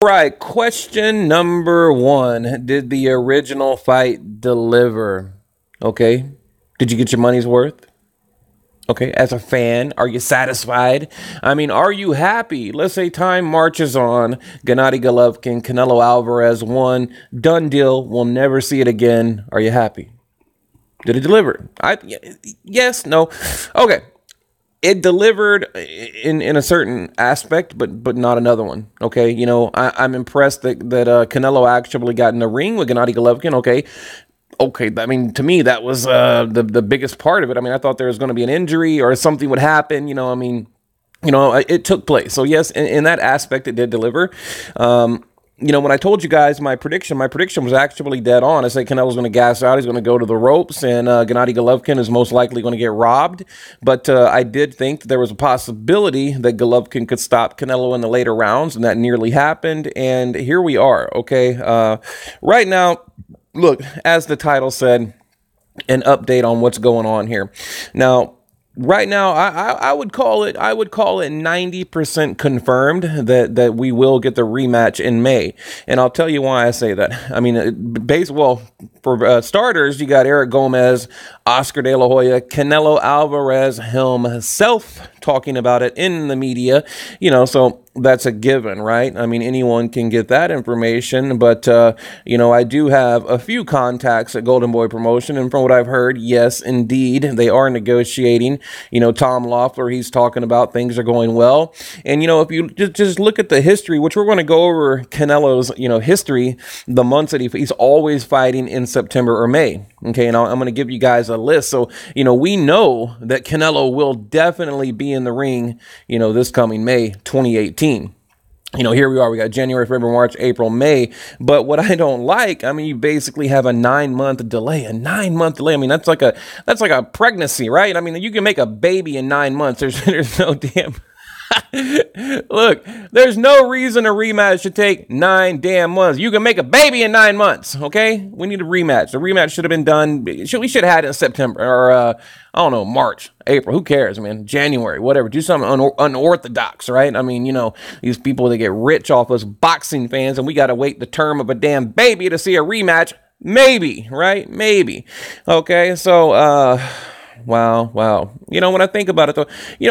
Right, question number one. Did the original fight deliver? Okay. Did you get your money's worth? Okay, as a fan, are you satisfied? I mean, are you happy? Let's say time marches on. Gennady Golovkin, Canelo Alvarez won. Done deal. We'll never see it again. Are you happy? Did it deliver? Yes, no. Okay. It delivered in a certain aspect, but not another one. Okay, I'm impressed that Canelo actually got in the ring with Gennady Golovkin. Okay. I mean, to me, that was the biggest part of it. I mean, I thought there was going to be an injury or something would happen. It took place. So yes, in that aspect, it did deliver. When I told you guys my prediction was actually dead on. I said Canelo's going to gas out. He's going to go to the ropes, and Gennady Golovkin is most likely going to get robbed. But I did think that there was a possibility that Golovkin could stop Canelo in the later rounds, and that nearly happened. And here we are, okay? Right now, look, as the title said, an update on what's going on here. Now, right now, I would call it 90% confirmed that we will get the rematch in May, and I'll tell you why I say that. I mean, for starters, you got Eric Gomez, Oscar De La Hoya, Canelo Alvarez himself talking about it in the media. So that's a given, right? I mean, anyone can get that information, but I do have a few contacts at Golden Boy Promotion, and from what I've heard, yes, indeed, they are negotiating. Tom Loeffler, he's talking about things are going well. And, if you just look at the history, which we're going to go over Canelo's, history, the months that he's always fighting in September or May. Okay, and I'm going to give you guys a list. So, we know that Canelo will definitely be in the ring, this coming May 2018. Here we are. We got January, February, March, April, May. But what I don't like, I mean, you basically have a 9-month delay. A 9-month delay. I mean, that's like a pregnancy, right? I mean, you can make a baby in 9 months. There's no damn. Look, there's no reason a rematch should take 9 damn months. You can make a baby in 9 months, okay? We need a rematch. The rematch should have been done. We should have had it in September or, I don't know, March, April. Who cares, man? January, whatever. Do something unorthodox, right? I mean, these people that get rich off us boxing fans, and we got to wait the term of a damn baby to see a rematch. Maybe, right? Maybe. Okay, so, Wow. When I think about it, though,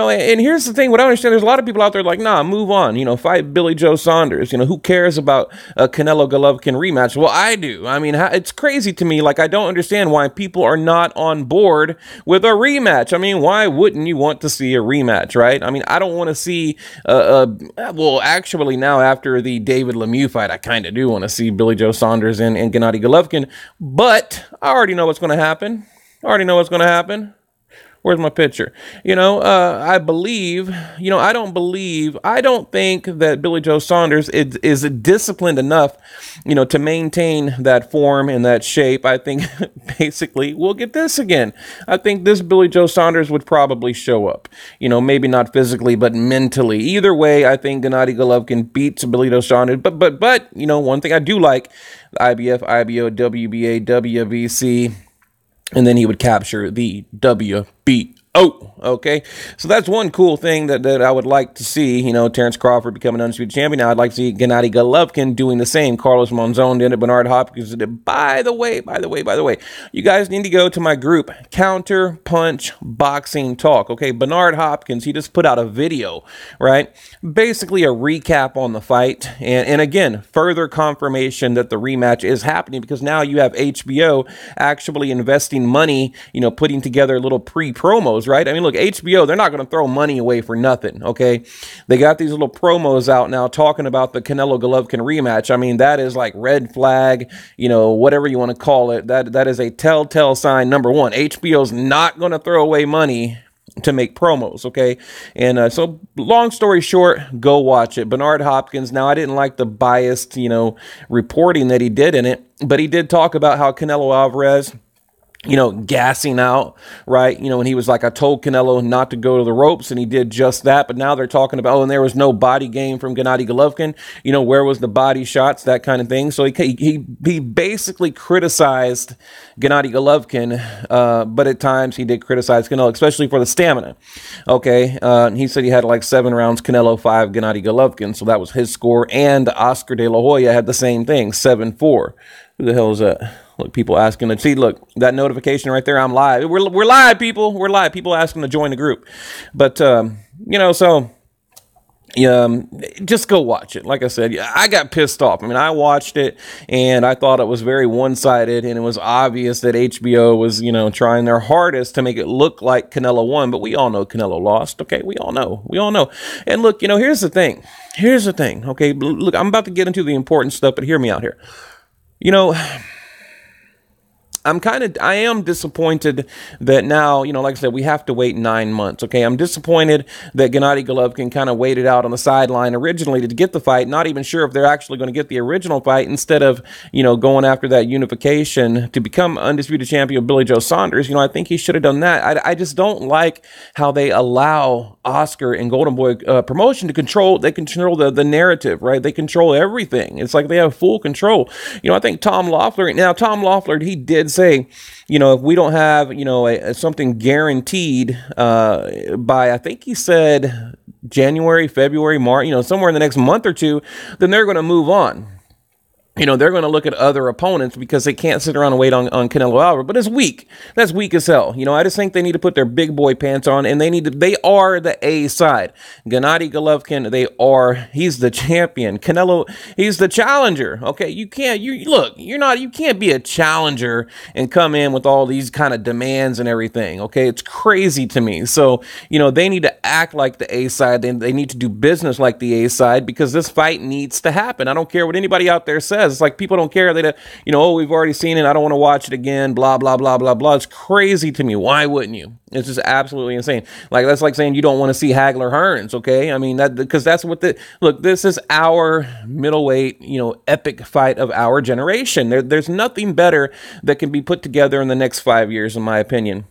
and here's the thing. What I understand, there's a lot of people out there like, nah, move on. Fight Billy Joe Saunders. Who cares about a Canelo Golovkin rematch? Well, I do. I mean, it's crazy to me. Like, I don't understand why people are not on board with a rematch. I mean, why wouldn't you want to see a rematch, right? I mean, I don't want to see, well, actually, now after the David Lemieux fight, I kind of do want to see Billy Joe Saunders and Gennady Golovkin, but I already know what's going to happen. Where's my picture? I don't think that Billy Joe Saunders is disciplined enough, to maintain that form and that shape. I think basically we'll get this again. I think this Billy Joe Saunders would probably show up, maybe not physically, but mentally. Either way, I think Gennady Golovkin beats Billy Joe Saunders. But, one thing I do like, IBF, IBO, WBA, WBC, and then he would capture the WBO. Okay. So that's one cool thing that I would like to see. Terrence Crawford becoming undisputed champion. Now I'd like to see Gennady Golovkin doing the same. Carlos Monzon did it. Bernard Hopkins did it. By the way, you guys need to go to my group, Counter Punch Boxing Talk. Okay. Bernard Hopkins, he just put out a video, right? Basically a recap on the fight. And again, further confirmation that the rematch is happening, because now you have HBO actually investing money, putting together little pre-promos, right? I mean, look, HBO, they're not going to throw money away for nothing, okay? They got these little promos out now talking about the Canelo Golovkin rematch. I mean, that is like red flag, whatever you want to call it. That is a telltale sign, number one. HBO's not going to throw away money to make promos, okay? And so long story short, go watch it. Bernard Hopkins, now I didn't like the biased, reporting that he did in it, but he did talk about how Canelo Alvarez gassing out, right? When he was like, I told Canelo not to go to the ropes, and he did just that. But now they're talking about, and there was no body game from Gennady Golovkin. Where was the body shots, that kind of thing. So he basically criticized Gennady Golovkin, but at times he did criticize Canelo, especially for the stamina. Okay, he said he had like 7 rounds, Canelo 5, Gennady Golovkin. So that was his score, and Oscar De La Hoya had the same thing, 7-4. Who the hell is that? Look, people asking to see. Look, that notification right there. I'm live. We're live, people. We're live. People asking to join the group. But so just go watch it. Like I said, I got pissed off. I mean, I watched it and I thought it was very one-sided, and it was obvious that HBO was, trying their hardest to make it look like Canelo won. But we all know Canelo lost. Okay, we all know. And look, here's the thing. Okay, look, I'm about to get into the important stuff, but hear me out here. I am disappointed that now, like I said, we have to wait 9 months. Okay, I'm disappointed that Gennady Golovkin kind of waited out on the sideline originally to get the fight, not even sure if they're actually going to get the original fight, instead of, going after that unification to become undisputed champion Billy Joe Saunders. I think he should have done that. I just don't like how they allow Oscar and Golden Boy promotion to control. They control the narrative, right? They control everything. It's like they have full control. I think Tom Loeffler, he did say, if we don't have, something guaranteed by, I think he said January, February, March, somewhere in the next month or two, then they're going to move on. They're going to look at other opponents because they can't sit around and wait on Canelo Alvarez. But it's weak. That's weak as hell. I just think they need to put their big boy pants on, and they are the A side. Gennady Golovkin, he's the champion. Canelo, he's the challenger. Okay, you can't be a challenger and come in with all these kind of demands and everything. Okay, it's crazy to me. So, they need to act like the A side. They need to do business like the A side, because this fight needs to happen. I don't care what anybody out there says. It's like people don't care. They, we've already seen it. I don't want to watch it again. Blah, blah, blah, blah, blah. It's crazy to me. Why wouldn't you? It's just absolutely insane. Like, that's like saying you don't want to see Hagler Hearns. Okay. I mean, because that's what look, this is our middleweight, epic fight of our generation. There's nothing better that can be put together in the next 5 years, in my opinion.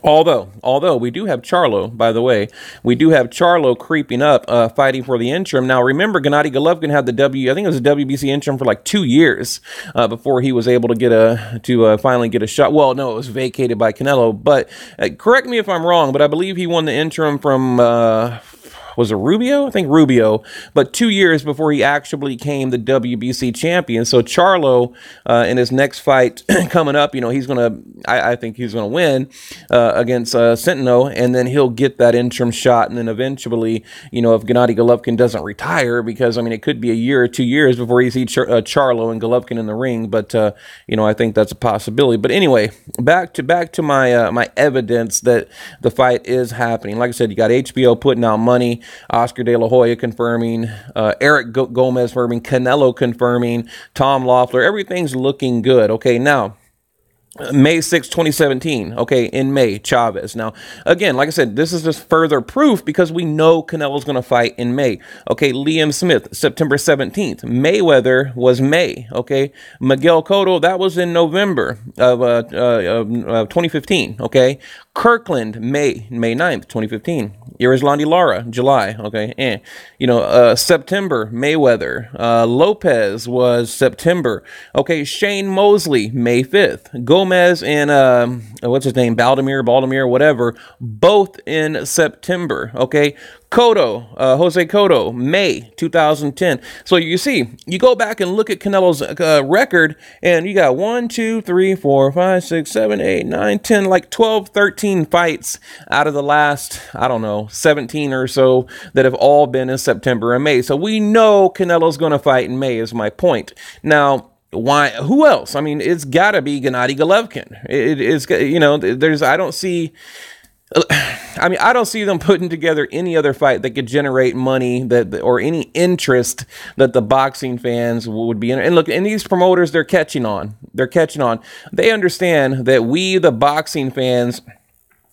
Although we do have Charlo, by the way, we do have Charlo creeping up, fighting for the interim. Now, remember, Gennady Golovkin had I think it was a WBC interim for like 2 years before he was able to finally get a shot. Well, no, it was vacated by Canelo. But correct me if I'm wrong, but I believe he won the interim from was it Rubio? I think Rubio, but 2 years before he actually became the WBC champion. So Charlo, in his next fight coming up, I think he's gonna win against Centeno, and then he'll get that interim shot, and then eventually, if Gennady Golovkin doesn't retire, because it could be a year or 2 years before you see Charlo and Golovkin in the ring, but I think that's a possibility. But anyway, back to my my evidence that the fight is happening. Like I said, you got HBO putting out money. Oscar De La Hoya confirming, Eric Gomez confirming, Canelo confirming, Tom Loeffler. Everything's looking good. Okay, now, May 6, 2017, okay, in May, Chavez. Now, again, like I said, this is just further proof, because we know Canelo's going to fight in May. Okay, Liam Smith, September 17th. Mayweather was May, okay. Miguel Cotto, that was in November of 2015, okay. Kirkland, May 9th, 2015. Irizlandi Lara, July, okay. September, Mayweather. Lopez was September. Okay, Shane Mosley, May 5th. Gomez and, what's his name, Baldomir, whatever, both in September, okay. Jose Cotto, May 2010. So you see, you go back and look at Canelo's record, and you got 1, 2, 3, 4, 5, 6, 7, 8, 9, 10, like 12, 13 fights out of the last, I don't know, 17 or so that have all been in September and May. So we know Canelo's going to fight in May, is my point. Now, why? Who else? It's got to be Gennady Golovkin. It is, I don't see them putting together any other fight that could generate money or any interest that the boxing fans would be in. And look, and these promoters, they're catching on. They understand that we, the boxing fans,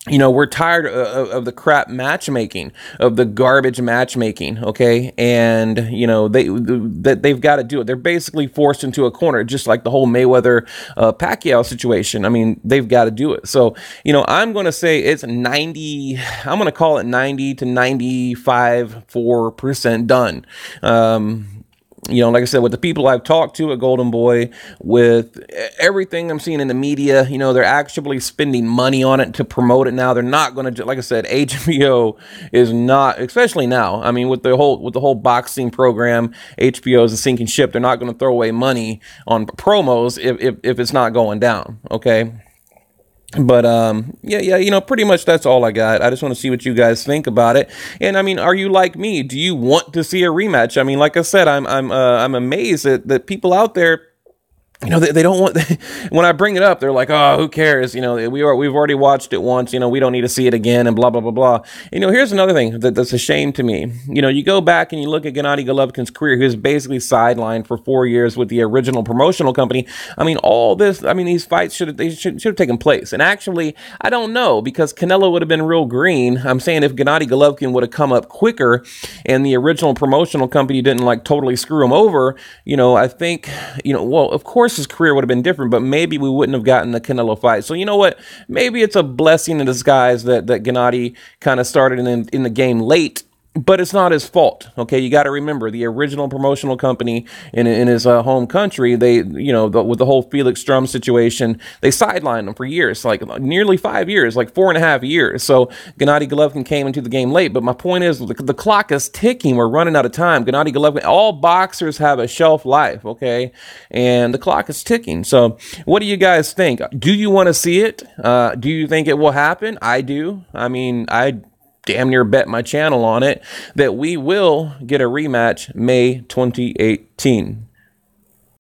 we're tired of the crap matchmaking, of the garbage matchmaking, okay? And, they've got to do it. They're basically forced into a corner, just like the whole Mayweather Pacquiao situation. I mean, they've got to do it. So, I'm going to say it's 90, I'm going to call it 90 to 95% done. Like I said, with the people I've talked to at Golden Boy, with everything I'm seeing in the media, they're actually spending money on it to promote it now. They're not going to, like I said, HBO is not, especially now. I mean, with the whole boxing program, HBO is a sinking ship. They're not going to throw away money on promos if it's not going down. Okay. But yeah, pretty much that's all I got. I just want to see what you guys think about it. And I mean, are you like me? Do you want to see a rematch? I mean, like I said, I'm amazed that people out there, they don't want, when I bring it up, they're like, oh, who cares? We've already watched it once, we don't need to see it again, and blah, blah, blah, blah. Here's another thing that's a shame to me. You go back and you look at Gennady Golovkin's career. He was basically sidelined for 4 years with the original promotional company. I mean, these fights should have taken place. And actually, I don't know, because Canelo would have been real green. I'm saying if Gennady Golovkin would have come up quicker and the original promotional company didn't like totally screw him over, I think, well, of course, his career would have been different, but maybe we wouldn't have gotten the Canelo fight. So you know what? Maybe it's a blessing in disguise that Gennady kind of started in the game late. But it's not his fault, okay? You got to remember, the original promotional company in his home country, they, with the whole Felix Strum situation, they sidelined him for years, like nearly 5 years, like 4.5 years. So Gennady Golovkin came into the game late. But my point is, the clock is ticking. We're running out of time. Gennady Golovkin, all boxers have a shelf life, okay? And the clock is ticking. So what do you guys think? Do you want to see it? Do you think it will happen? I do. I mean, I damn near bet my channel on it that we will get a rematch May 2018.